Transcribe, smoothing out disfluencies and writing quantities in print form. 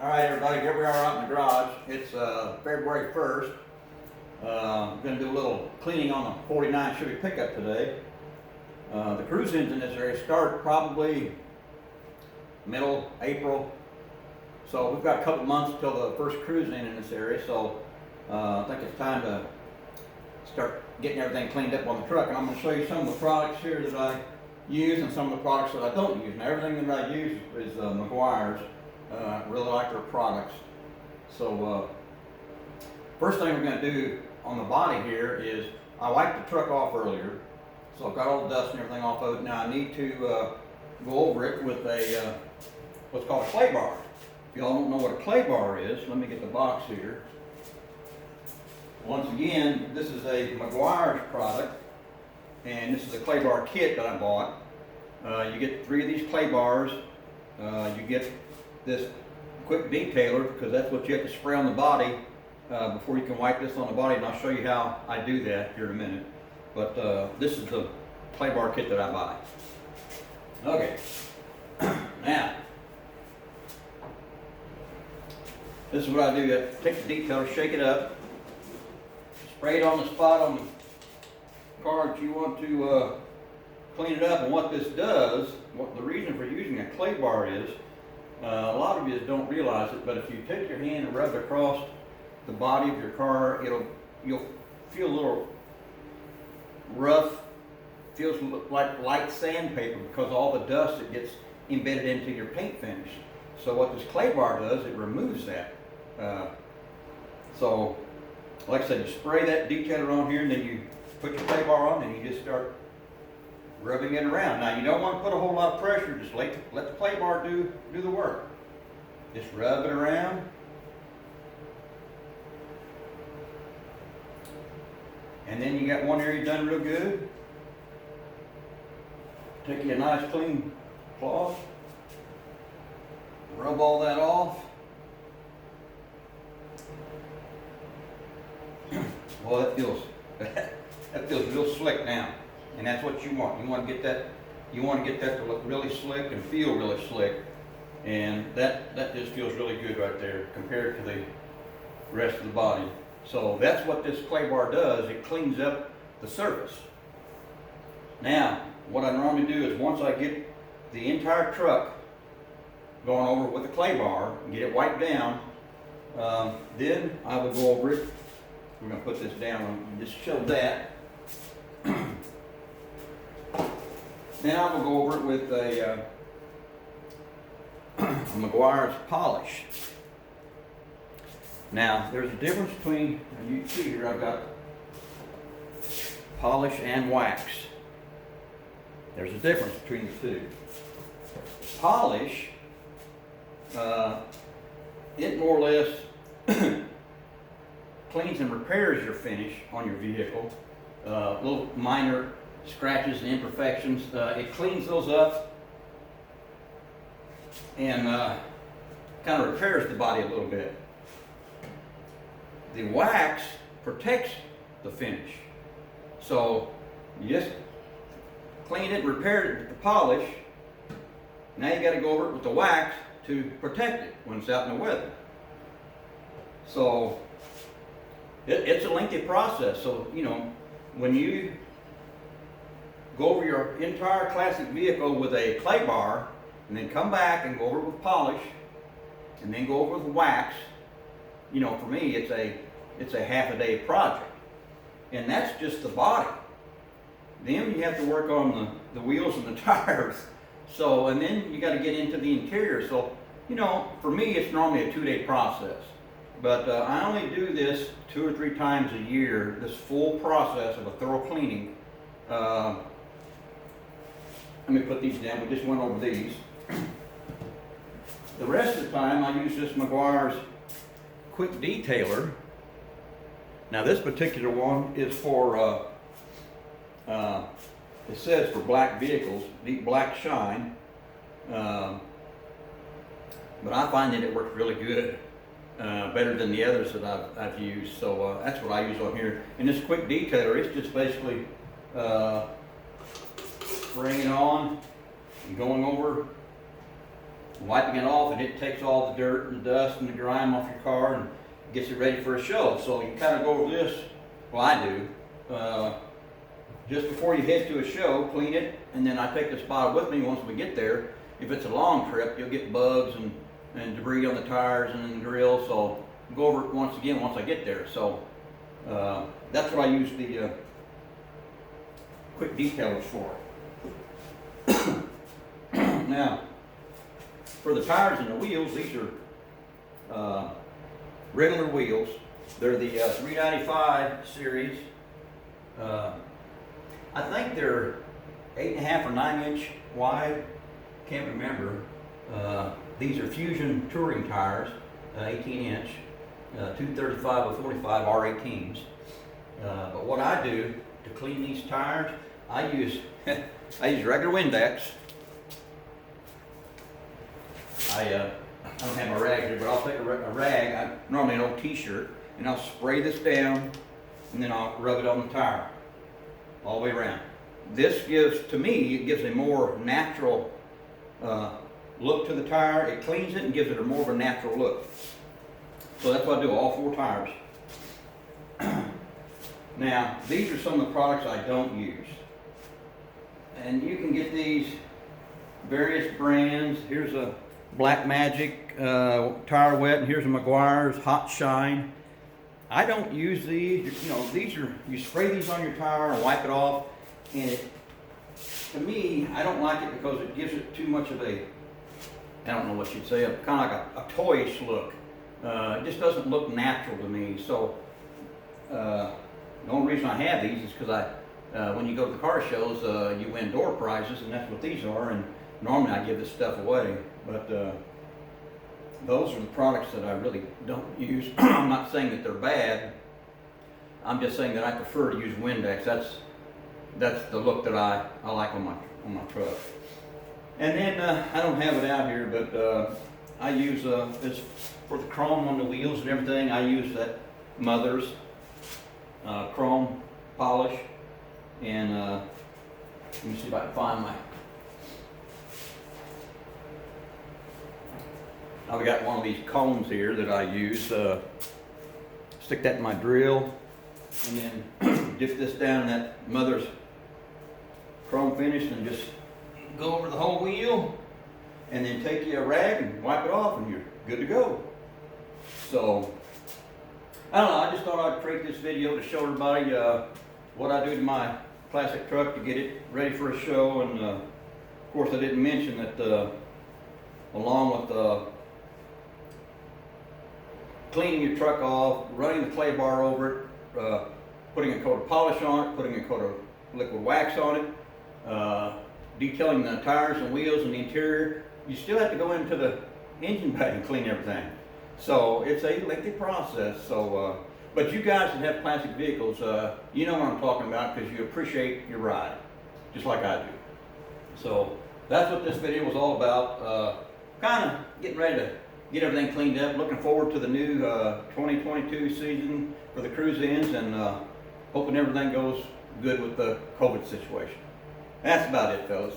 All right, everybody, here we are out in the garage. It's February 1st. I'm going to do a little cleaning on the 49 Chevy pickup today. The cruise engine in this area start probably middle April. So we've got a couple months till the first cruise in this area. So I think it's time to start getting everything cleaned up on the truck. And I'm going to show you some of the products here that I use and some of the products that I don't use. And everything that I use is Meguiar's. I really like their products. So first thing we're going to do on the body here is I wiped the truck off earlier, so I've got all the dust and everything off of it. Now I need to go over it with a what's called a clay bar. If y'all don't know what a clay bar is, let me get the box here. Once again, this is a Meguiar's product, and this is a clay bar kit that I bought. You get 3 of these clay bars. You get this quick detailer, because that's what you have to spray on the body before you can wipe this on the body, and I'll show you how I do that here in a minute. But this is the clay bar kit that I buy. Okay, now this is what I do. You take the detailer, shake it up, spray it on the spot on the car that you want to clean it up. And what this does, what the reason for using a clay bar is, a lot of you don't realize it, but if you take your hand and rub it across the body of your car, you'll feel a little rough, feels like light sandpaper because of all the dust that gets embedded into your paint finish. So what this clay bar does, it removes that. So like I said, you spray that detailer on here, and then you put your clay bar on, and you just start rubbing it around. Now you don't want to put a whole lot of pressure, just let the clay bar do the work. Just rub it around. And then you got one area done real good. Take you a nice clean cloth, rub all that off. Well, that feels real slick now. And that's what you want. You want to get that to look really slick and feel really slick. And that just feels really good right there compared to the rest of the body. So that's what this clay bar does. It cleans up the surface. Now, what I normally do is once I get the entire truck going over with the clay bar and get it wiped down, then I will go over it. We're going to put this down and just show that. Then I will go over it with a Meguiar's polish. Now, there's a difference between, and you can see here I've got polish and wax. There's a difference between the two. Polish, it more or less cleans and repairs your finish on your vehicle. Little minor scratches and imperfections, it cleans those up and kind of repairs the body a little bit. The wax protects the finish. So you just clean it, repaired it with the polish. Now you got to go over it with the wax to protect it when it's out in the weather. So it's a lengthy process. So, you know, when you go over your entire classic vehicle with a clay bar, and then come back and go over it with polish, and then go over with wax, you know, for me, it's a half a day project. And that's just the body. Then you have to work on the wheels and the tires. So, and then you got to get into the interior. So, you know, for me, it's normally a 2-day process. But I only do this 2 or 3 times a year, this full process of a thorough cleaning. Let me put these down. We just went over these. The rest of the time, I use this Meguiar's quick detailer. Now, this particular one is for, it says for black vehicles, deep black shine. But I find that it works really good, better than the others that I've used. So that's what I use on here. And this quick detailer, it's just basically spraying it on and going over wiping it off, and it takes all the dirt and the dust and the grime off your car and gets it ready for a show. So you kind of go over this, well I do, just before you head to a show, clean it, and then I take this bottle with me once we get there. If it's a long trip, you'll get bugs and debris on the tires and in the grill, so go over it once again once I get there. So that's what I use the quick detailers for. Now, for the tires and the wheels, these are regular wheels. They're the 395 series. I think they're 8.5 or 9-inch wide. Can't remember. These are Fusion touring tires, 18-inch, 235/45 R18s. But what I do to clean these tires, I use regular Windex. I don't have my rag here, but I'll take a rag, normally an old t-shirt, and I'll spray this down, and then I'll rub it on the tire all the way around. This gives, to me, it gives a more natural look to the tire. It cleans it and gives it a more of a natural look. So that's what I do, all 4 tires. Now, these are some of the products I don't use. And you can get these various brands. Here's a Black Magic Tire Wet, and here's a Meguiar's Hot Shine. I don't use these. You know, these are, you spray these on your tire and wipe it off, and it, to me, I don't like it because it gives it too much of a, I don't know what you'd say, kind of like a toyish look. It just doesn't look natural to me. So the only reason I have these is because when you go to the car shows, you win door prizes, and that's what these are. And normally I give this stuff away, but those are the products that I really don't use. I'm not saying that they're bad. I'm just saying that I prefer to use Windex. That's the look that I like on my truck. And then I don't have it out here, but I use this for the chrome on the wheels and everything. I use that Mother's chrome polish, and let me see if I can find my. I've got one of these combs here that I use. Stick that in my drill, and then dip this down in that Mother's chrome finish, and just go over the whole wheel, and then take you a rag and wipe it off, and you're good to go. So I don't know, I just thought I'd create this video to show everybody what I do to my classic truck to get it ready for a show. And of course I didn't mention that along with cleaning your truck off, running the clay bar over it, putting a coat of polish on it, putting a coat of liquid wax on it, detailing the tires and wheels and the interior, you still have to go into the engine bay and clean everything. So it's a lengthy process. So, but you guys that have classic vehicles, you know what I'm talking about because you appreciate your ride, just like I do. So that's what this video was all about. Kind of getting ready to get everything cleaned up. Looking forward to the new 2022 season for the cruise-ins, and hoping everything goes good with the COVID situation. That's about it, fellas.